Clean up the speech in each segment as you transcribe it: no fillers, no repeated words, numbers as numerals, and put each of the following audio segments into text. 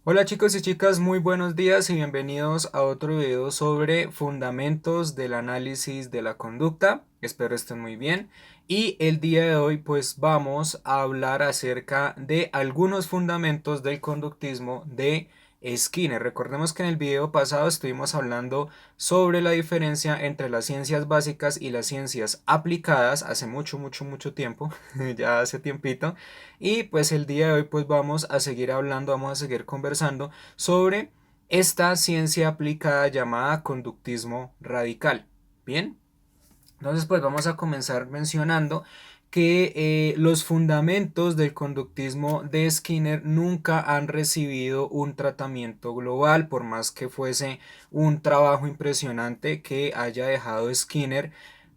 Hola chicos y chicas, muy buenos días y bienvenidos a otro video sobre fundamentos del análisis de la conducta. Espero estén muy bien. Y el día de hoy pues vamos a hablar acerca de algunos fundamentos del conductismo de Skinner. Recordemos que en el video pasado estuvimos hablando sobre la diferencia entre las ciencias básicas y las ciencias aplicadas hace mucho tiempo, ya hace tiempito. Y pues el día de hoy pues vamos a seguir hablando, vamos a seguir conversando sobre esta ciencia aplicada llamada conductismo radical. Bien, entonces pues vamos a comenzar mencionando que los fundamentos del conductismo de Skinner nunca han recibido un tratamiento global, por más que fuese un trabajo impresionante que haya dejado Skinner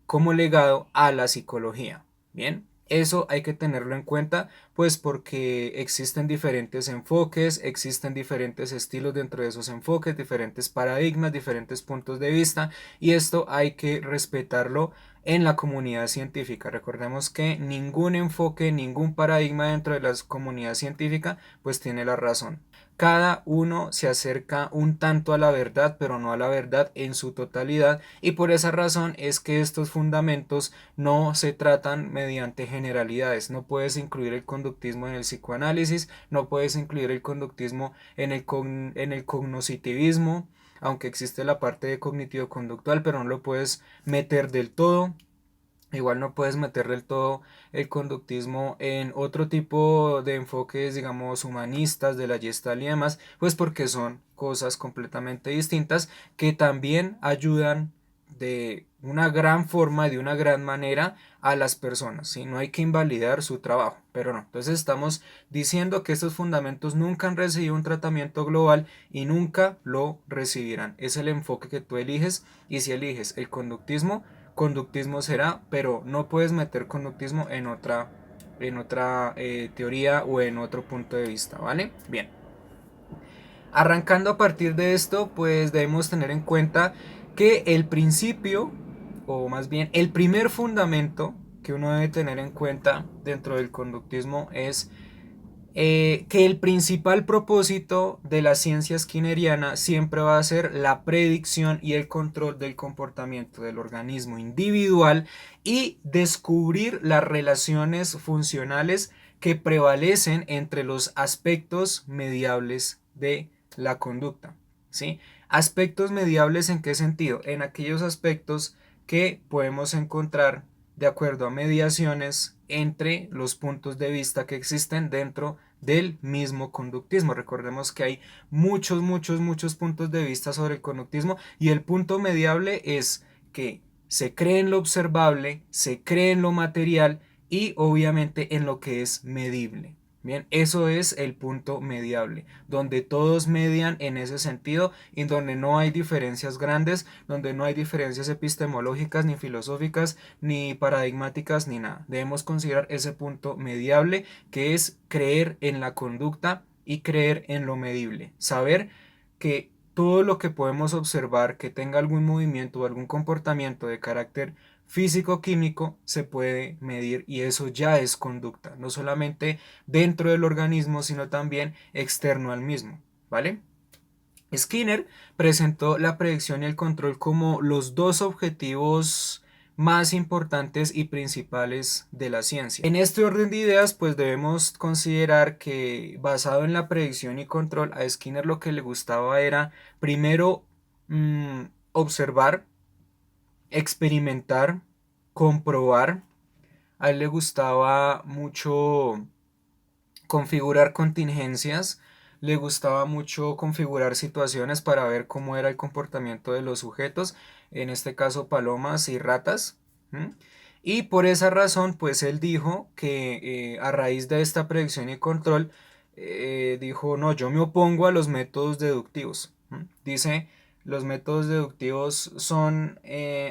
como legado a la psicología. Bien, eso hay que tenerlo en cuenta, pues porque existen diferentes enfoques, existen diferentes estilos dentro de esos enfoques, diferentes paradigmas, diferentes puntos de vista, y esto hay que respetarlo en la comunidad científica. Recordemos que ningún enfoque, ningún paradigma dentro de la comunidad científica, pues tiene la razón. Cada uno se acerca un tanto a la verdad, pero no a la verdad en su totalidad, y por esa razón es que estos fundamentos no se tratan mediante generalidades. No puedes incluir el conductismo en el psicoanálisis, no puedes incluir el conductismo en el cognoscitivismo, aunque existe la parte de cognitivo-conductual, pero no lo puedes meter del todo. Igual no puedes meter del todo el conductismo en otro tipo de enfoques, digamos, humanistas de la Gestalt y demás, pues porque son cosas completamente distintas que también ayudan de una gran forma, de una gran manera a las personas, ¿sí? No hay que invalidar su trabajo, pero no. Entonces estamos diciendo que estos fundamentos nunca han recibido un tratamiento global y nunca lo recibirán. Es el enfoque que tú eliges, y si eliges el conductismo, conductismo será, pero no puedes meter conductismo en otra teoría o en otro punto de vista, ¿vale? Bien. Arrancando a partir de esto, pues debemos tener en cuenta que el principio, o más bien el primer fundamento que uno debe tener en cuenta dentro del conductismo es que el principal propósito de la ciencia skinneriana siempre va a ser la predicción y el control del comportamiento del organismo individual y descubrir las relaciones funcionales que prevalecen entre los aspectos mediables de la conducta. ¿Sí? Aspectos mediables, ¿en qué sentido? En aquellos aspectos que podemos encontrar de acuerdo a mediaciones entre los puntos de vista que existen dentro del mismo conductismo. Recordemos que hay muchos puntos de vista sobre el conductismo, y el punto mediable es que se cree en lo observable, se cree en lo material y obviamente en lo que es medible. Bien, eso es el punto mediable, donde todos median en ese sentido y donde no hay diferencias grandes, donde no hay diferencias epistemológicas, ni filosóficas, ni paradigmáticas, ni nada. Debemos considerar ese punto mediable, que es creer en la conducta y creer en lo medible. Saber que todo lo que podemos observar que tenga algún movimiento o algún comportamiento de carácter físico-químico se puede medir, y eso ya es conducta, no solamente dentro del organismo, sino también externo al mismo, ¿vale? Skinner presentó la predicción y el control como los dos objetivos más importantes y principales de la ciencia. En este orden de ideas, pues debemos considerar que, basado en la predicción y control, a Skinner lo que le gustaba era primero observar, experimentar, comprobar. A él le gustaba mucho configurar contingencias, le gustaba mucho configurar situaciones para ver cómo era el comportamiento de los sujetos, en este caso palomas y ratas. ¿Mm? Y por esa razón, pues él dijo que a raíz de esta predicción y control, dijo, no, yo me opongo a los métodos deductivos. ¿Mm? Dice, los métodos deductivos son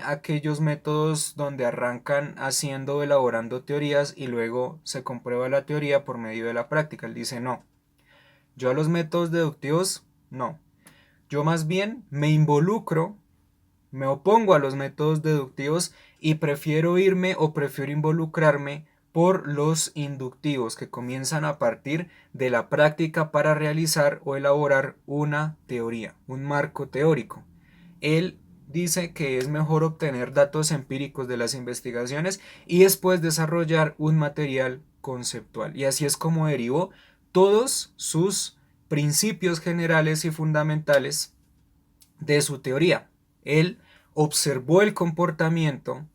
aquellos métodos donde arrancan haciendo o elaborando teorías y luego se comprueba la teoría por medio de la práctica. Él dice, no, yo a los métodos deductivos no. Yo más bien me involucro, me opongo a los métodos deductivos y prefiero irme o prefiero involucrarme por los inductivos, que comienzan a partir de la práctica para realizar o elaborar una teoría, un marco teórico. Él dice que es mejor obtener datos empíricos de las investigaciones y después desarrollar un material conceptual. Y así es como derivó todos sus principios generales y fundamentales de su teoría. Él observó el comportamiento,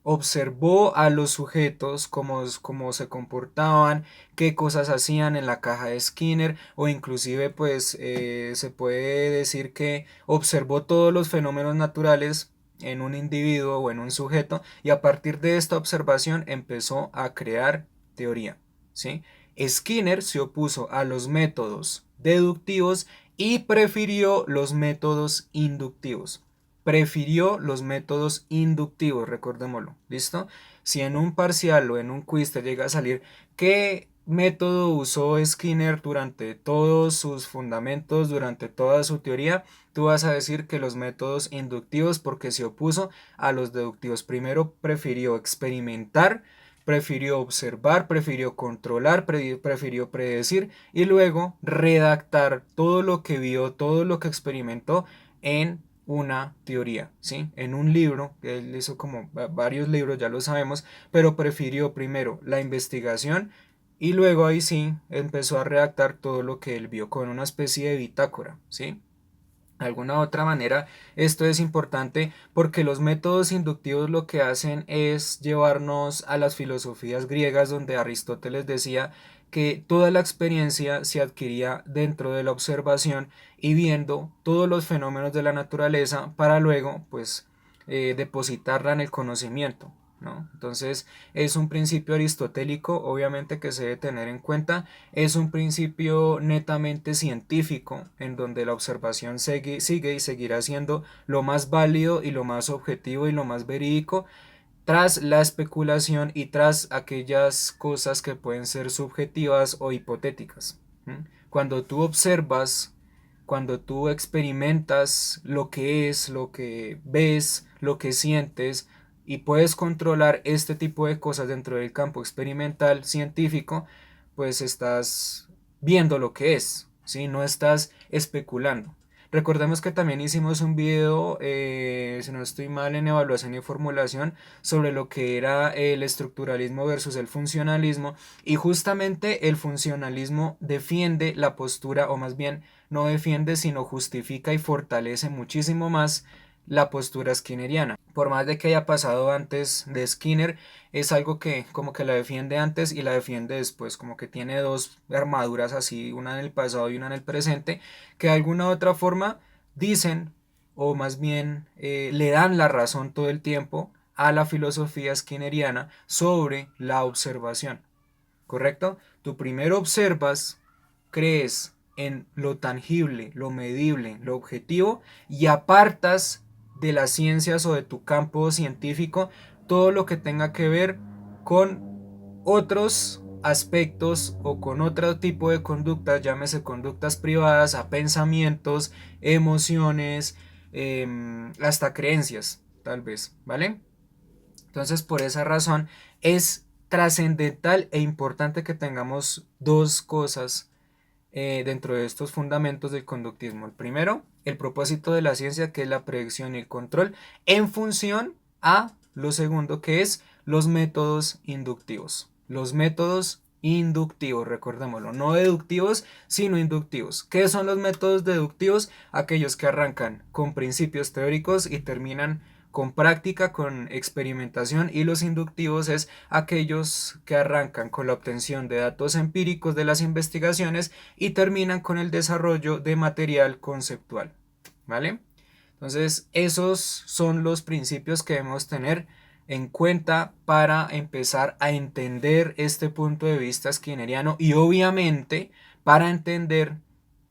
observó a los sujetos, cómo se comportaban, qué cosas hacían en la caja de Skinner, o inclusive pues se puede decir que observó todos los fenómenos naturales en un individuo o en un sujeto, y a partir de esta observación empezó a crear teoría, ¿sí? Skinner se opuso a los métodos deductivos y prefirió los métodos inductivos. Prefirió los métodos inductivos, recordémoslo, ¿listo? Si en un parcial o en un quiz te llega a salir qué método usó Skinner durante todos sus fundamentos, durante toda su teoría, tú vas a decir que los métodos inductivos, porque se opuso a los deductivos. Primero prefirió experimentar, prefirió observar, prefirió controlar, prefirió predecir y luego redactar todo lo que vio, todo lo que experimentó en una teoría, ¿sí? En un libro, él hizo como varios libros, ya lo sabemos, pero prefirió primero la investigación y luego ahí sí empezó a redactar todo lo que él vio con una especie de bitácora, ¿sí? De alguna otra manera, esto es importante porque los métodos inductivos lo que hacen es llevarnos a las filosofías griegas, donde Aristóteles decía que toda la experiencia se adquiría dentro de la observación y viendo todos los fenómenos de la naturaleza para luego pues depositarla en el conocimiento, ¿no? Entonces es un principio aristotélico, obviamente, que se debe tener en cuenta. Es un principio netamente científico, en donde la observación sigue y seguirá siendo lo más válido y lo más objetivo y lo más verídico, tras la especulación y tras aquellas cosas que pueden ser subjetivas o hipotéticas. Cuando tú observas, cuando tú experimentas lo que es, lo que ves, lo que sientes, y puedes controlar este tipo de cosas dentro del campo experimental científico, pues estás viendo lo que es, ¿sí? No estás especulando. Recordemos que también hicimos un video, si no estoy mal, en evaluación y formulación, sobre lo que era el estructuralismo versus el funcionalismo, y justamente el funcionalismo defiende la postura, o más bien no defiende, sino justifica y fortalece muchísimo más la postura skinneriana. Por más de que haya pasado antes de Skinner, es algo que como que la defiende antes y la defiende después, como que tiene dos armaduras así, una en el pasado y una en el presente, que de alguna u otra forma dicen, o más bien le dan la razón todo el tiempo a la filosofía skinneriana sobre la observación, ¿correcto? Tú primero observas, crees en lo tangible, lo medible, lo objetivo, y apartas de las ciencias o de tu campo científico todo lo que tenga que ver con otros aspectos o con otro tipo de conductas, llámese conductas privadas, a pensamientos, emociones, hasta creencias, tal vez, ¿vale? Entonces, por esa razón, es trascendental e importante que tengamos dos cosas dentro de estos fundamentos del conductismo. El primero, el propósito de la ciencia, que es la predicción y el control, en función a lo segundo, que es los métodos inductivos. Los métodos inductivos, recordémoslo, no deductivos, sino inductivos. ¿Qué son los métodos deductivos? Aquellos que arrancan con principios teóricos y terminan con práctica, con experimentación, y los inductivos es aquellos que arrancan con la obtención de datos empíricos de las investigaciones y terminan con el desarrollo de material conceptual, ¿vale? Entonces, esos son los principios que debemos tener en cuenta para empezar a entender este punto de vista skinneriano y obviamente para entender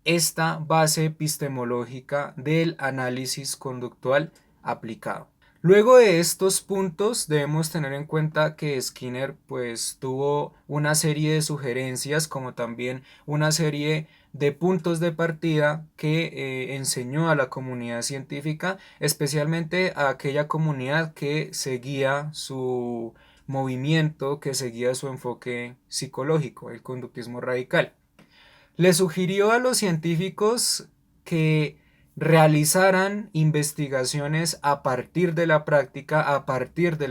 esta base epistemológica del análisis conductual aplicado. Luego de estos puntos debemos tener en cuenta que Skinner pues tuvo una serie de sugerencias, como también una serie de puntos de partida que enseñó a la comunidad científica, especialmente a aquella comunidad que seguía su movimiento que seguía su enfoque psicológico, el conductismo radical. Le sugirió a los científicos que realizaran investigaciones a partir de la práctica, a partir de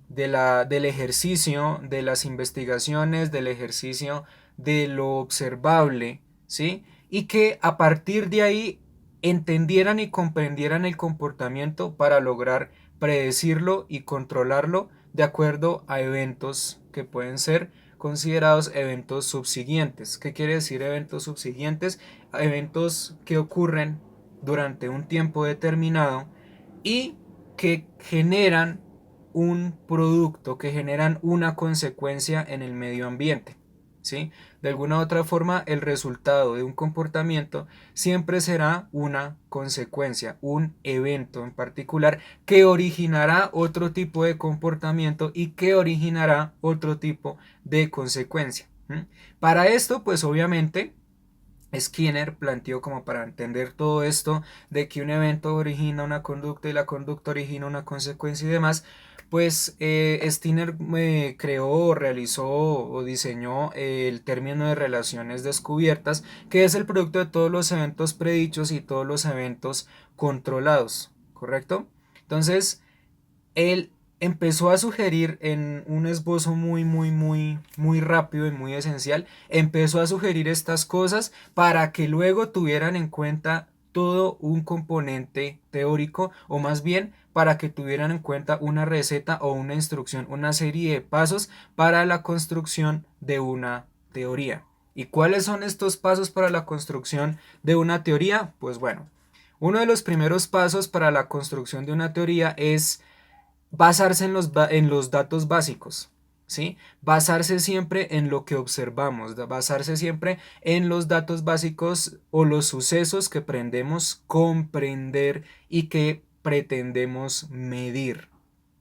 del ejercicio, de las investigaciones, del ejercicio, de lo observable, ¿sí? Y que a partir de ahí entendieran y comprendieran el comportamiento para lograr predecirlo y controlarlo de acuerdo a eventos que pueden ser considerados eventos subsiguientes. ¿Qué quiere decir eventos subsiguientes? Eventos que ocurren durante un tiempo determinado y que generan un producto, que generan una consecuencia en el medio ambiente. ¿Sí? De alguna u otra forma, el resultado de un comportamiento siempre será una consecuencia, un evento en particular que originará otro tipo de comportamiento y que originará otro tipo de consecuencia. Para esto, pues obviamente, Skinner planteó, como para entender todo esto de que un evento origina una conducta y la conducta origina una consecuencia y demás, pues Skinner creó, realizó o diseñó el término de relaciones descubiertas, que es el producto de todos los eventos predichos y todos los eventos controlados, ¿correcto? Entonces, él empezó a sugerir en un esbozo muy rápido y muy esencial, empezó a sugerir estas cosas para que luego tuvieran en cuenta todo un componente teórico, o más bien para que tuvieran en cuenta una receta o una instrucción, una serie de pasos para la construcción de una teoría. ¿Y cuáles son estos pasos para la construcción de una teoría? Pues bueno, uno de los primeros pasos para la construcción de una teoría es basarse en los datos básicos, ¿sí? Basarse siempre en lo que observamos, basarse siempre en los datos básicos o los sucesos que pretendemos comprender y que pretendemos medir.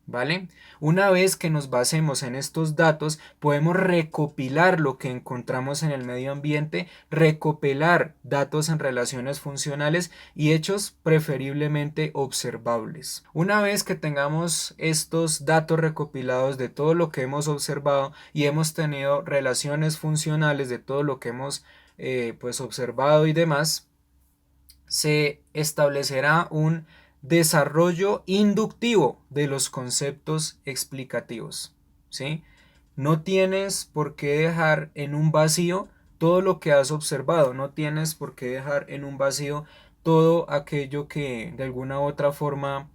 ¿Vale? Una vez que nos basemos en estos datos, podemos recopilar lo que encontramos en el medio ambiente, recopilar datos en relaciones funcionales y hechos preferiblemente observables. Una vez que tengamos estos datos recopilados de todo lo que hemos observado y hemos tenido relaciones funcionales de todo lo que hemos pues observado y demás, se establecerá un desarrollo inductivo de los conceptos explicativos, ¿sí? No tienes por qué dejar en un vacío todo lo que has observado, no tienes por qué dejar en un vacío todo aquello que de alguna u otra forma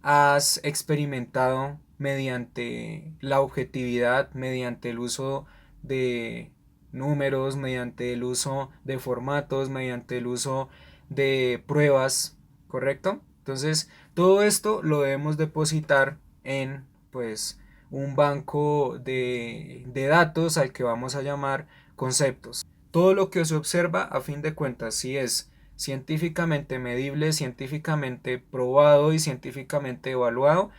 has experimentado mediante la objetividad, mediante el uso de números, mediante el uso de formatos, mediante el uso de pruebas, ¿correcto? Entonces, todo esto lo debemos depositar en, pues, un banco de datos al que vamos a llamar conceptos. Todo lo que se observa, a fin de cuentas, si es científicamente medible, científicamente probado y científicamente evaluado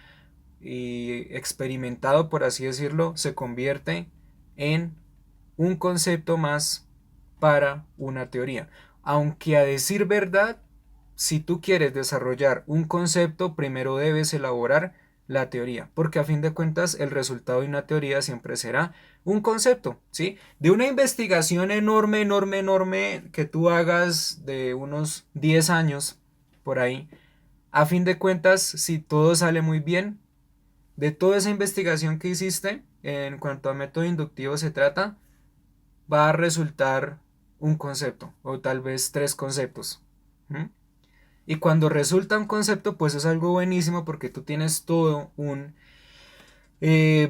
y experimentado, por así decirlo, se convierte en un concepto más para una teoría. Aunque a decir verdad, si tú quieres desarrollar un concepto, primero debes elaborar la teoría, porque a fin de cuentas el resultado de una teoría siempre será un concepto, ¿sí? De una investigación enorme que tú hagas de unos 10 años por ahí, a fin de cuentas, si todo sale muy bien, de toda esa investigación que hiciste, en cuanto a método inductivo se trata, va a resultar un concepto o tal vez tres conceptos. ¿Mm? Y cuando resulta un concepto, pues es algo buenísimo porque tú tienes todo un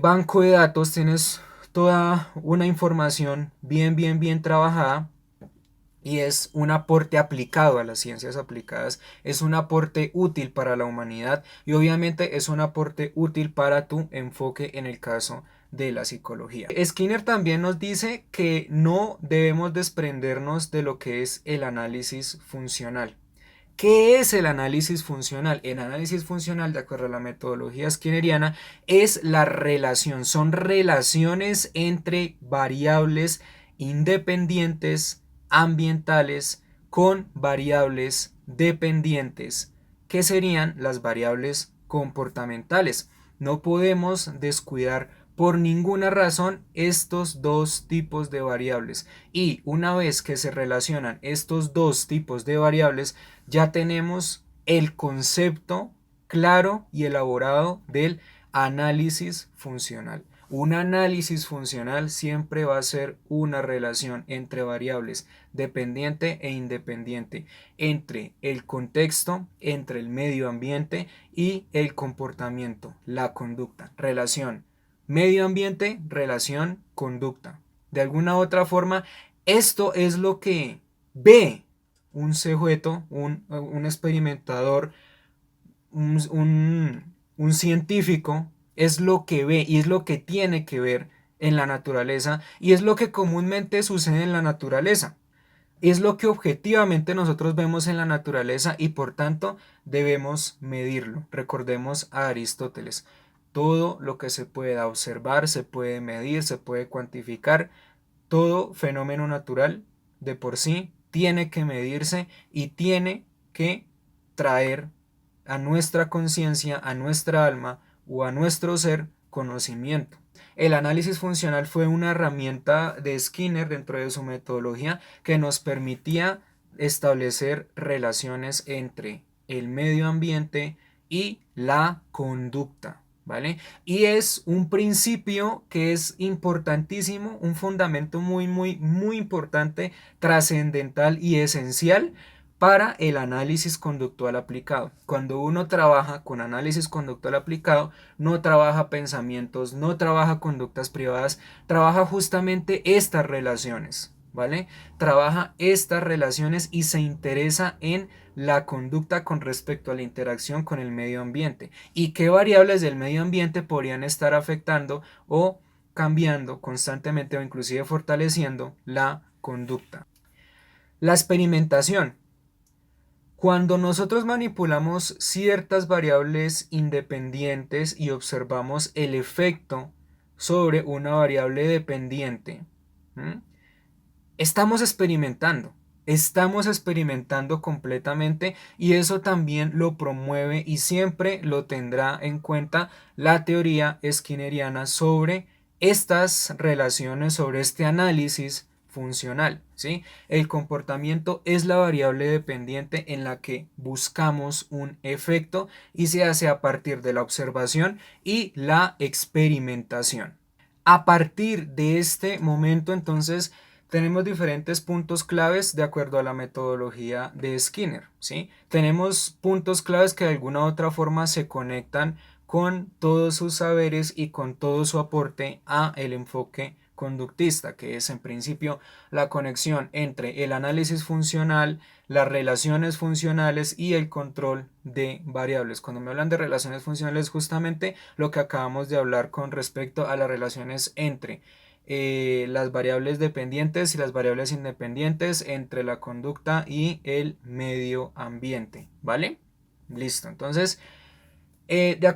banco de datos, tienes toda una información bien trabajada y es un aporte aplicado a las ciencias aplicadas, es un aporte útil para la humanidad y obviamente es un aporte útil para tu enfoque en el caso de la psicología. Skinner también nos dice que no debemos desprendernos de lo que es el análisis funcional. ¿Qué es el análisis funcional? El análisis funcional, de acuerdo a la metodología skinneriana, es la relación, son relaciones entre variables independientes ambientales con variables dependientes, que serían las variables comportamentales. No podemos descuidar por ninguna razón estos dos tipos de variables. Y una vez que se relacionan estos dos tipos de variables, ya tenemos el concepto claro y elaborado del análisis funcional. Un análisis funcional siempre va a ser una relación entre variables dependiente e independiente, entre el contexto, entre el medio ambiente y el comportamiento, la conducta. Relación medio ambiente, relación, conducta. De alguna otra forma, esto es lo que ve un cejueto, un experimentador, un científico, es lo que ve y es lo que tiene que ver en la naturaleza y es lo que comúnmente sucede en la naturaleza. Es lo que objetivamente nosotros vemos en la naturaleza y por tanto debemos medirlo. Recordemos a Aristóteles. Todo lo que se pueda observar, se puede medir, se puede cuantificar. Todo fenómeno natural de por sí tiene que medirse y tiene que traer a nuestra conciencia, a nuestra alma o a nuestro ser conocimiento. El análisis funcional fue una herramienta de Skinner dentro de su metodología que nos permitía establecer relaciones entre el medio ambiente y la conducta, ¿vale? Y es un principio que es importantísimo, un fundamento muy importante, trascendental y esencial para el análisis conductual aplicado. Cuando uno trabaja con análisis conductual aplicado, no trabaja pensamientos, no trabaja conductas privadas, trabaja justamente estas relaciones, ¿vale? Trabaja estas relaciones y se interesa en la conducta con respecto a la interacción con el medio ambiente y qué variables del medio ambiente podrían estar afectando o cambiando constantemente o inclusive fortaleciendo la conducta. La experimentación. Cuando nosotros manipulamos ciertas variables independientes y observamos el efecto sobre una variable dependiente, ¿m? Estamos experimentando completamente y eso también lo promueve y siempre lo tendrá en cuenta la teoría skinneriana sobre estas relaciones, sobre este análisis funcional, ¿sí? El comportamiento es la variable dependiente en la que buscamos un efecto y se hace a partir de la observación y la experimentación. A partir de este momento, entonces, tenemos diferentes puntos claves de acuerdo a la metodología de Skinner, ¿sí? Tenemos puntos claves que de alguna u otra forma se conectan con todos sus saberes y con todo su aporte a el enfoque conductista, que es en principio la conexión entre el análisis funcional, las relaciones funcionales y el control de variables. Cuando me hablan de relaciones funcionales, justamente lo que acabamos de hablar con respecto a las relaciones entre las variables dependientes y las variables independientes, entre la conducta y el medio ambiente, ¿vale? Listo, entonces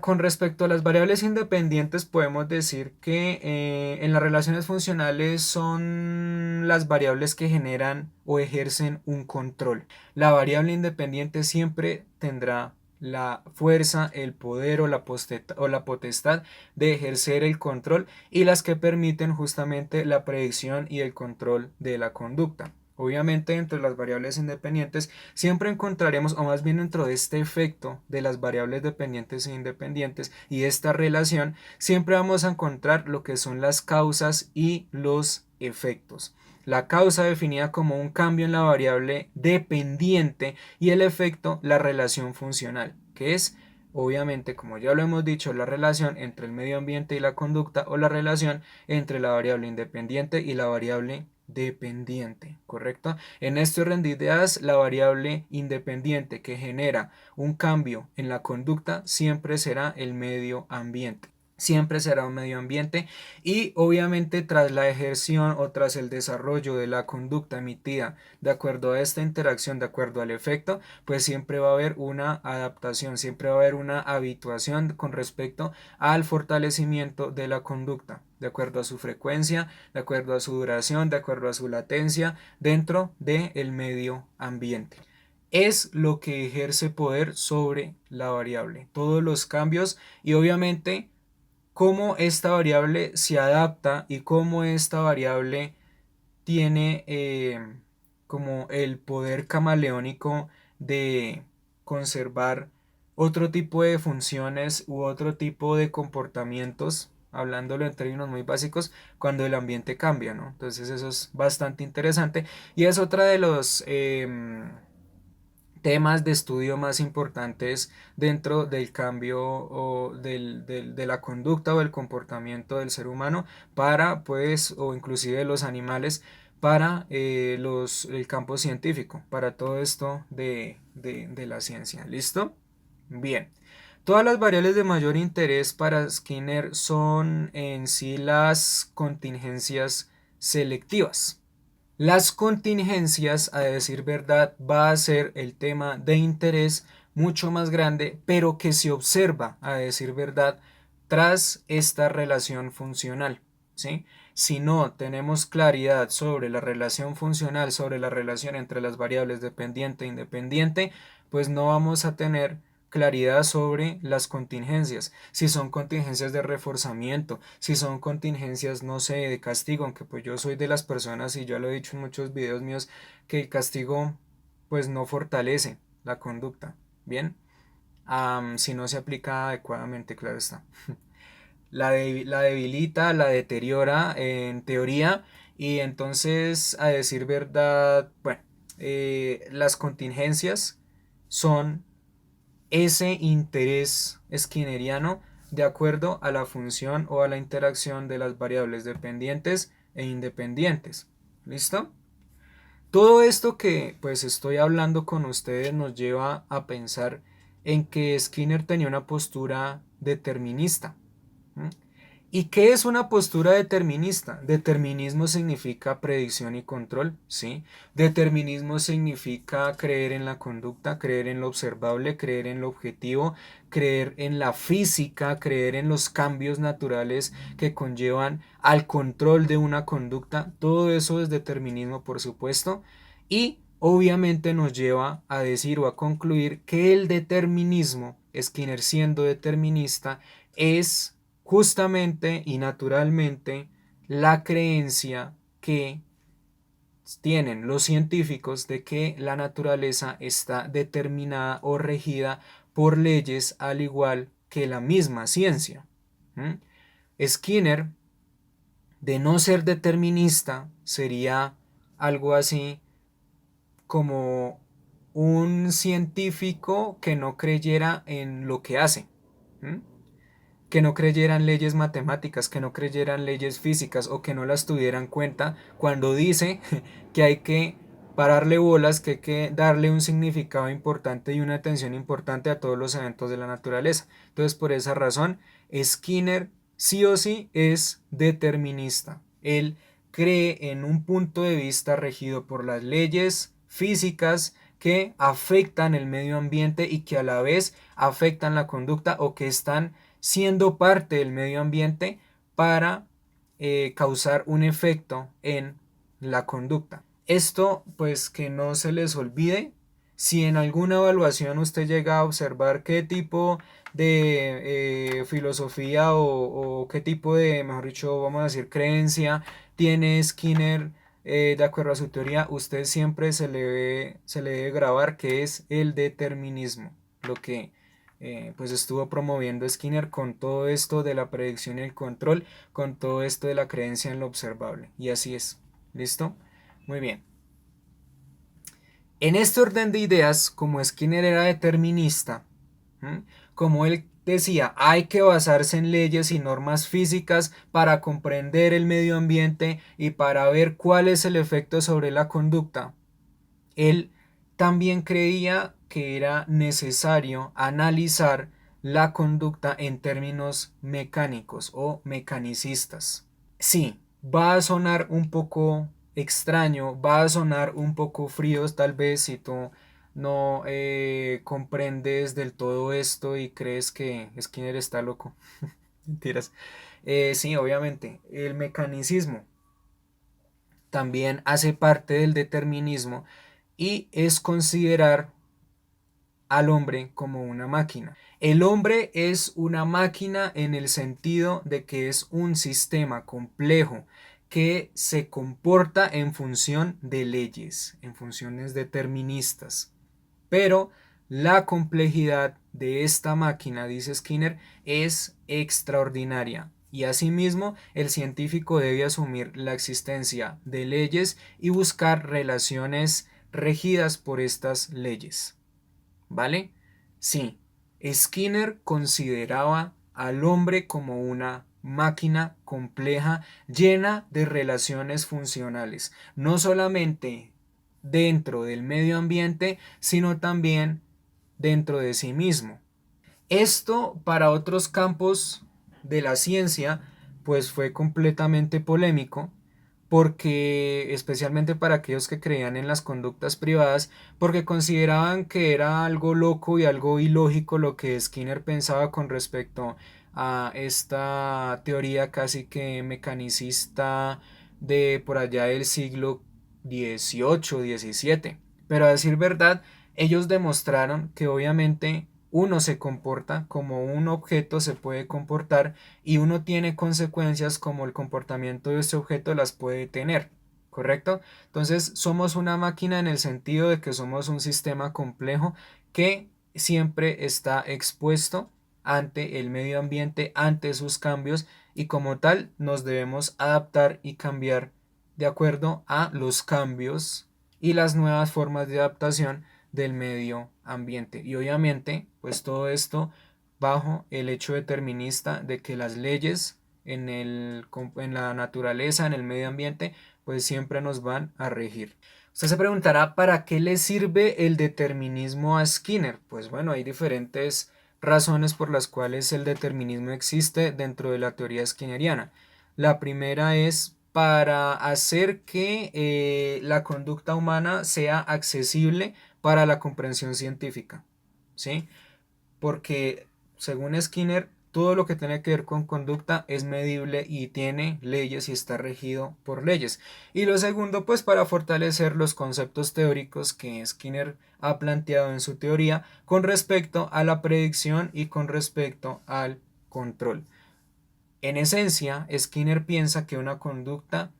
con respecto a las variables independientes podemos decir que en las relaciones funcionales son las variables que generan o ejercen un control. La variable independiente siempre tendrá la fuerza, el poder o la potestad de ejercer el control y las que permiten justamente la predicción y el control de la conducta. Obviamente, entre las variables independientes siempre encontraremos, o más bien dentro de este efecto de las variables dependientes e independientes y esta relación, siempre vamos a encontrar lo que son las causas y los efectos. La causa definida como un cambio en la variable dependiente y el efecto la relación funcional, que es obviamente, como ya lo hemos dicho, la relación entre el medio ambiente y la conducta o la relación entre la variable independiente y la variable dependiente, ¿correcto? En este orden de ideas, la variable independiente que genera un cambio en la conducta siempre será el medio ambiente. Siempre será un medio ambiente y obviamente tras la ejerción o tras el desarrollo de la conducta emitida de acuerdo a esta interacción, de acuerdo al efecto, pues siempre va a haber una adaptación, siempre va a haber una habituación con respecto al fortalecimiento de la conducta, de acuerdo a su frecuencia, de acuerdo a su duración, de acuerdo a su latencia dentro del medio ambiente. es lo que ejerce poder sobre la variable. Todos los cambios y obviamente cómo esta variable se adapta y cómo esta variable tiene como el poder camaleónico de conservar otro tipo de funciones u otro tipo de comportamientos, hablándolo en términos muy básicos, cuando el ambiente cambia, ¿no? Entonces eso es bastante interesante y es otra de los temas de estudio más importantes dentro del cambio o de la conducta o el comportamiento del ser humano para pues o inclusive de los animales para el campo científico, para todo esto de la ciencia. ¿Listo? Bien. Todas las variables de mayor interés para Skinner son en sí las contingencias selectivas. Las contingencias, a decir verdad, va a ser el tema de interés mucho más grande, pero que se observa, a decir verdad, tras esta relación funcional, ¿sí? Si no tenemos claridad sobre la relación funcional, sobre la relación entre las variables dependiente e independiente, pues no vamos a tener claridad sobre las contingencias, si son contingencias de reforzamiento, si son contingencias, no sé, de castigo, aunque pues yo soy de las personas y ya lo he dicho en muchos videos míos, que el castigo pues no fortalece la conducta, ¿bien? Si no se aplica adecuadamente, claro está. La debilita, la deteriora en teoría y entonces, a decir verdad, bueno, las contingencias son ese interés skinneriano de acuerdo a la función o a la interacción de las variables dependientes e independientes. ¿Listo? Todo esto que pues estoy hablando con ustedes nos lleva a pensar en que Skinner tenía una postura determinista. ¿Mm? ¿Y qué es una postura determinista? Determinismo significa predicción y control, ¿sí? Determinismo significa creer en la conducta, creer en lo observable, creer en lo objetivo, creer en la física, creer en los cambios naturales que conllevan al control de una conducta. Todo eso es determinismo, por supuesto. Y obviamente nos lleva a decir o a concluir que el determinismo, Skinner siendo determinista, es justamente y naturalmente la creencia que tienen los científicos de que la naturaleza está determinada o regida por leyes al igual que la misma ciencia. ¿Mm? Skinner, de no ser determinista, sería algo así como un científico que no creyera en lo que hace. ¿Mm? Que no creyeran leyes matemáticas, que no creyeran leyes físicas o que no las tuvieran en cuenta cuando dice que hay que pararle bolas, que hay que darle un significado importante y una atención importante a todos los eventos de la naturaleza. Entonces, por esa razón, Skinner sí o sí es determinista. Él cree en un punto de vista regido por las leyes físicas que afectan el medio ambiente y que a la vez afectan la conducta o que están siendo parte del medio ambiente para causar un efecto en la conducta. Esto pues que no se les olvide, si en alguna evaluación usted llega a observar qué tipo de filosofía o qué tipo de, mejor dicho, vamos a decir, creencia tiene Skinner de acuerdo a su teoría, usted siempre se le debe grabar que es el determinismo, lo que pues estuvo promoviendo Skinner con todo esto de la predicción y el control, con todo esto de la creencia en lo observable. Y así es. ¿Listo? Muy bien. En este orden de ideas, como Skinner era determinista, ¿m? Como él decía, hay que basarse en leyes y normas físicas para comprender el medio ambiente y para ver cuál es el efecto sobre la conducta. Él también creía que era necesario analizar la conducta en términos mecánicos o mecanicistas. Sí, va a sonar un poco extraño, va a sonar un poco frío tal vez si tú no comprendes del todo esto y crees que Skinner está loco. Mentiras. Sí, obviamente, el mecanicismo también hace parte del determinismo y es considerar al hombre como una máquina. El hombre es una máquina en el sentido de que es un sistema complejo que se comporta en función de leyes, en funciones deterministas. Pero la complejidad de esta máquina, dice Skinner, es extraordinaria. Y asimismo, el científico debe asumir la existencia de leyes y buscar relaciones regidas por estas leyes. ¿Vale? Sí, Skinner consideraba al hombre como una máquina compleja llena de relaciones funcionales, no solamente dentro del medio ambiente, sino también dentro de sí mismo. Esto para otros campos de la ciencia pues fue completamente polémico porque especialmente para aquellos que creían en las conductas privadas, porque consideraban que era algo loco y algo ilógico lo que Skinner pensaba con respecto a esta teoría casi que mecanicista de por allá del siglo XVIII, XVII. Pero a decir verdad, ellos demostraron que obviamente uno se comporta como un objeto se puede comportar y uno tiene consecuencias como el comportamiento de ese objeto las puede tener, ¿correcto? Entonces somos una máquina en el sentido de que somos un sistema complejo que siempre está expuesto ante el medio ambiente, ante sus cambios y como tal nos debemos adaptar y cambiar de acuerdo a los cambios y las nuevas formas de adaptación del medio ambiente. Y obviamente, pues todo esto bajo el hecho determinista de que las leyes en la naturaleza, en el medio ambiente, pues siempre nos van a regir. Usted se preguntará, ¿para qué le sirve el determinismo a Skinner? Pues bueno, hay diferentes razones por las cuales el determinismo existe dentro de la teoría skinneriana. La primera es para hacer que la conducta humana sea accesible para la comprensión científica, ¿sí? Porque según Skinner, todo lo que tiene que ver con conducta es medible y tiene leyes y está regido por leyes. Y lo segundo, pues para fortalecer los conceptos teóricos que Skinner ha planteado en su teoría con respecto a la predicción y con respecto al control. En esencia, Skinner piensa que una conducta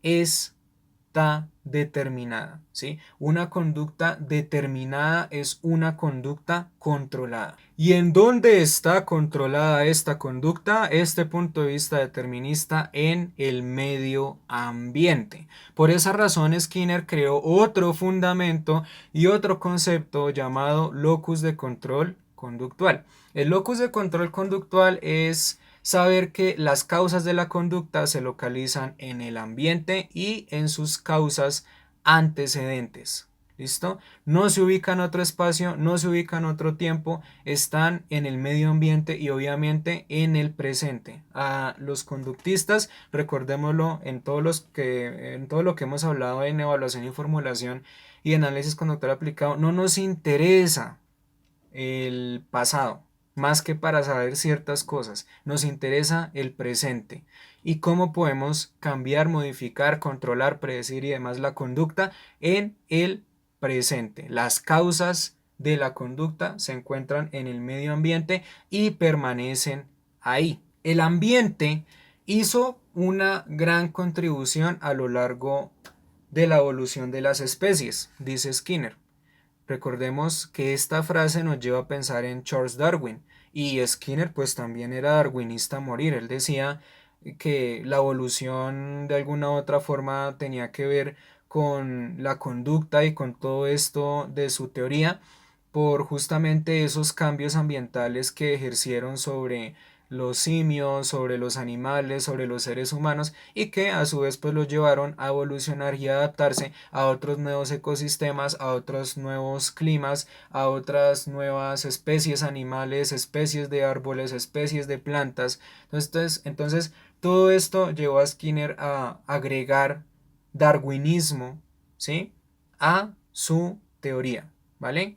está determinada, ¿sí? Una conducta determinada es una conducta controlada. ¿Y en dónde está controlada esta conducta? Este punto de vista determinista en el medio ambiente. Por esa razón, Skinner creó otro fundamento y otro concepto llamado locus de control conductual. El locus de control conductual es saber que las causas de la conducta se localizan en el ambiente y en sus causas antecedentes. ¿Listo? No se ubican en otro espacio, no se ubican en otro tiempo, están en el medio ambiente y obviamente en el presente. A los conductistas, recordémoslo en todo lo que hemos hablado en evaluación y formulación y análisis conductual aplicado, no nos interesa el pasado, más que para saber ciertas cosas. Nos interesa el presente y cómo podemos cambiar, modificar, controlar, predecir y demás la conducta en el presente. Las causas de la conducta se encuentran en el medio ambiente y permanecen ahí. El ambiente hizo una gran contribución a lo largo de la evolución de las especies, dice Skinner. Recordemos que esta frase nos lleva a pensar en Charles Darwin y Skinner pues también era darwinista a morir. Él decía que la evolución de alguna u otra forma tenía que ver con la conducta y con todo esto de su teoría por justamente esos cambios ambientales que ejercieron sobre los simios, sobre los animales, sobre los seres humanos y que a su vez pues los llevaron a evolucionar y adaptarse a otros nuevos ecosistemas, a otros nuevos climas, a otras nuevas especies animales, especies de árboles, especies de plantas. Entonces todo esto llevó a Skinner a agregar darwinismo, ¿sí?, a su teoría, ¿vale?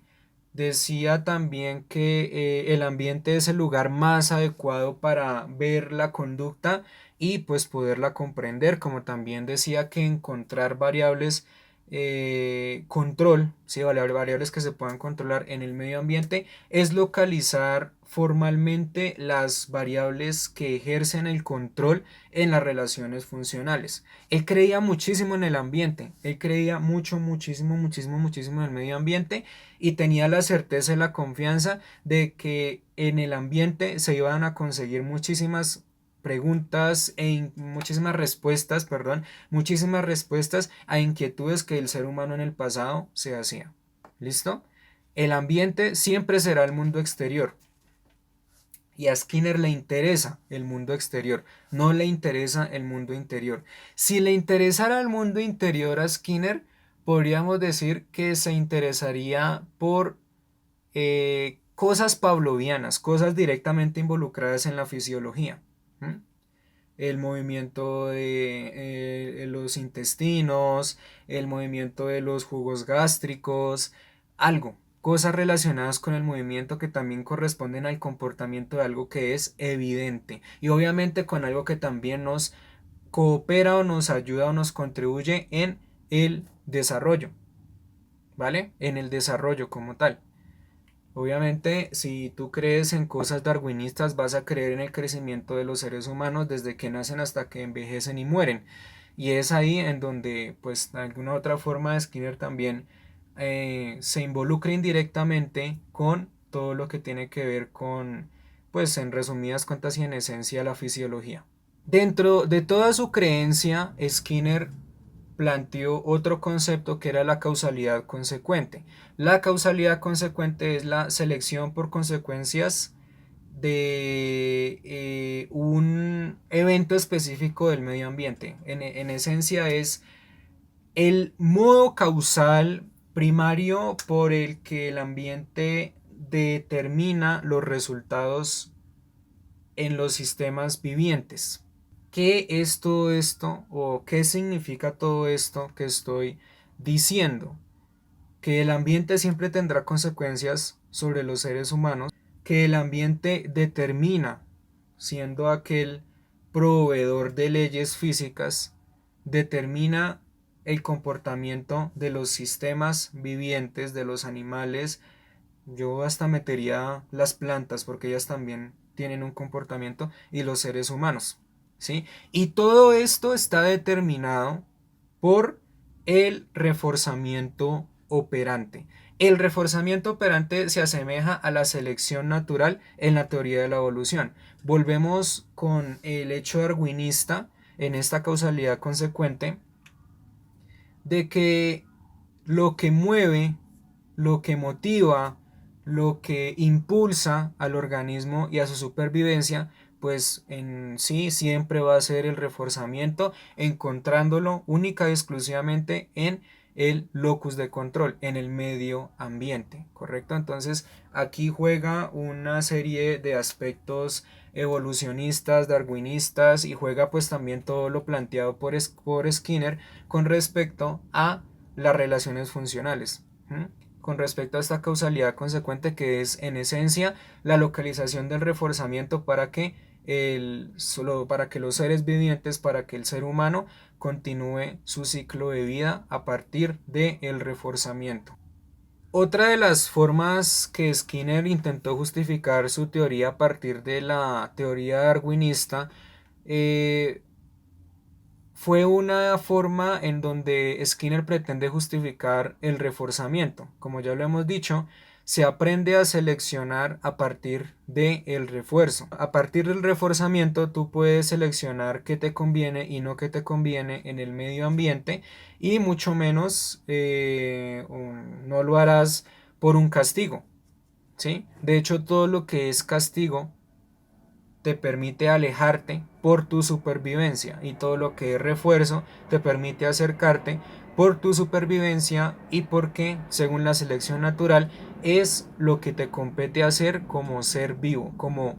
Decía también que el ambiente es el lugar más adecuado para ver la conducta y pues poderla comprender, como también decía que encontrar variables control, ¿sí? Variables que se puedan controlar en el medio ambiente, es localizar formalmente las variables que ejercen el control en las relaciones funcionales. Él creía muchísimo en el ambiente, él creía muchísimo en el medio ambiente y tenía la certeza y la confianza de que en el ambiente se iban a conseguir muchísimas preguntas e muchísimas respuestas, perdón, muchísimas respuestas a inquietudes que el ser humano en el pasado se hacía. ¿Listo? El ambiente siempre será el mundo exterior. Y a Skinner le interesa el mundo exterior, no le interesa el mundo interior. Si le interesara el mundo interior a Skinner, podríamos decir que se interesaría por cosas pavlovianas, cosas directamente involucradas en la fisiología. ¿Mm? El movimiento de los intestinos, el movimiento de los jugos gástricos, algo, cosas relacionadas con el movimiento que también corresponden al comportamiento de algo que es evidente y obviamente con algo que también nos coopera o nos ayuda o nos contribuye en el desarrollo, ¿vale? En el desarrollo como tal. Obviamente, si tú crees en cosas darwinistas, vas a creer en el crecimiento de los seres humanos desde que nacen hasta que envejecen y mueren. Y es ahí en donde, pues, de alguna otra forma, Skinner también se involucra indirectamente con todo lo que tiene que ver con, pues, en resumidas cuentas y en esencia, la fisiología. Dentro de toda su creencia, Skinner planteó otro concepto que era la causalidad consecuente. La causalidad consecuente es la selección por consecuencias de un evento específico del medio ambiente. En esencia es el modo causal primario por el que el ambiente determina los resultados en los sistemas vivientes. ¿Qué es todo esto o qué significa todo esto que estoy diciendo? Que el ambiente siempre tendrá consecuencias sobre los seres humanos, que el ambiente determina, siendo aquel proveedor de leyes físicas, determina el comportamiento de los sistemas vivientes, de los animales. Yo hasta metería las plantas porque ellas también tienen un comportamiento y los seres humanos, ¿sí? Y todo esto está determinado por el reforzamiento operante. El reforzamiento operante se asemeja a la selección natural en la teoría de la evolución. Volvemos con el hecho darwinista en esta causalidad consecuente de que lo que mueve, lo que motiva, lo que impulsa al organismo y a su supervivencia, pues en sí siempre va a ser el reforzamiento, encontrándolo única y exclusivamente en el locus de control, en el medio ambiente, ¿correcto? Entonces aquí juega una serie de aspectos evolucionistas, darwinistas y juega pues también todo lo planteado por Skinner con respecto a las relaciones funcionales. ¿Mm? Con respecto a esta causalidad consecuente que es en esencia la localización del reforzamiento para que los seres vivientes, para que el ser humano continúe su ciclo de vida a partir del reforzamiento. Otra de las formas que Skinner intentó justificar su teoría a partir de la teoría darwinista eh, fue una forma en donde Skinner pretende justificar el reforzamiento. Como ya lo hemos dicho, se aprende a seleccionar a partir del refuerzo. A partir del reforzamiento tú puedes seleccionar qué te conviene y no qué te conviene en el medio ambiente y mucho menos no lo harás por un castigo. ¿Sí? De hecho, todo lo que es castigo te permite alejarte por tu supervivencia y todo lo que es refuerzo te permite acercarte por tu supervivencia y porque según la selección natural es lo que te compete hacer como ser vivo, como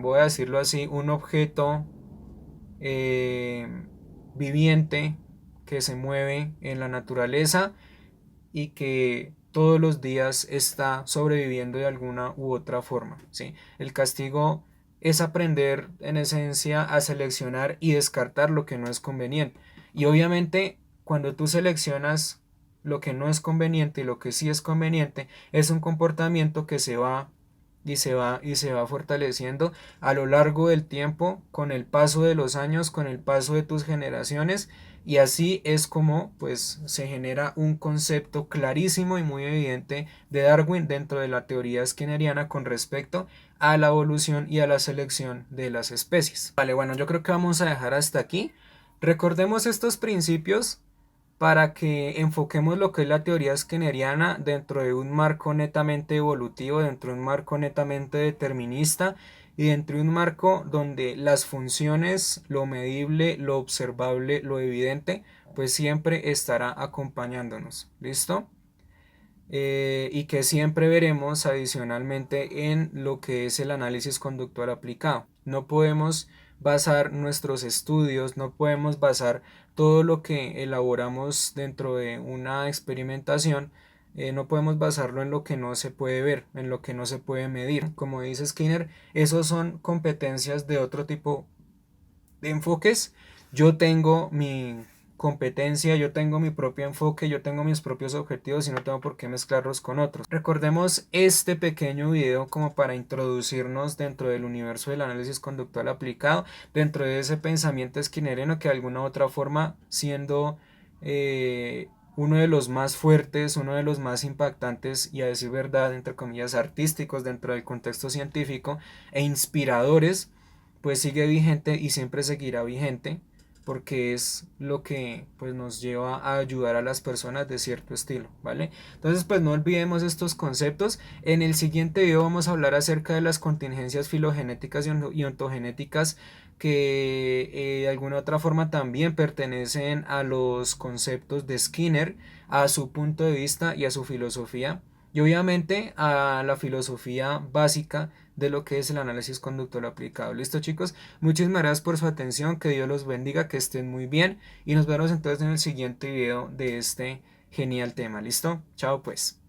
voy a decirlo así, un objeto eh, viviente que se mueve en la naturaleza y que todos los días está sobreviviendo de alguna u otra forma, ¿sí? El castigo es aprender en esencia a seleccionar y descartar lo que no es conveniente. Y obviamente cuando tú seleccionas lo que no es conveniente y lo que sí es conveniente, es un comportamiento que se va y se va fortaleciendo a lo largo del tiempo, con el paso de los años, con el paso de tus generaciones, y así es como pues se genera un concepto clarísimo y muy evidente de Darwin dentro de la teoría skinneriana con respecto a la evolución y a la selección de las especies. Vale, bueno, yo creo que vamos a dejar hasta aquí. Recordemos estos principios para que enfoquemos lo que es la teoría skinneriana dentro de un marco netamente evolutivo, dentro de un marco netamente determinista y dentro de un marco donde las funciones, lo medible, lo observable, lo evidente, pues siempre estará acompañándonos. ¿Listo? Y que siempre veremos adicionalmente en lo que es el análisis conductual aplicado. No podemos basar nuestros estudios, no podemos basar todo lo que elaboramos dentro de una experimentación, no podemos basarlo en lo que no se puede ver, en lo que no se puede medir. Como dice Skinner, esos son competencias de otro tipo de enfoques. Yo tengo mi competencia, yo tengo mi propio enfoque, yo tengo mis propios objetivos y no tengo por qué mezclarlos con otros. Recordemos este pequeño video como para introducirnos dentro del universo del análisis conductual aplicado, dentro de ese pensamiento skinneriano que de alguna u otra forma, siendo uno de los más fuertes, uno de los más impactantes y, a decir verdad, entre comillas, artísticos dentro del contexto científico e inspiradores, pues sigue vigente y siempre seguirá vigente, porque es lo que pues nos lleva a ayudar a las personas de cierto estilo, ¿vale? Entonces pues no olvidemos estos conceptos. En el siguiente video vamos a hablar acerca de las contingencias filogenéticas y ontogenéticas que de alguna otra forma también pertenecen a los conceptos de Skinner, a su punto de vista y a su filosofía, y obviamente a la filosofía básica de lo que es el análisis conductual aplicado. Listo, chicos, muchísimas gracias por su atención, que Dios los bendiga, que estén muy bien y nos vemos entonces en el siguiente video de este genial tema. Listo, chao pues.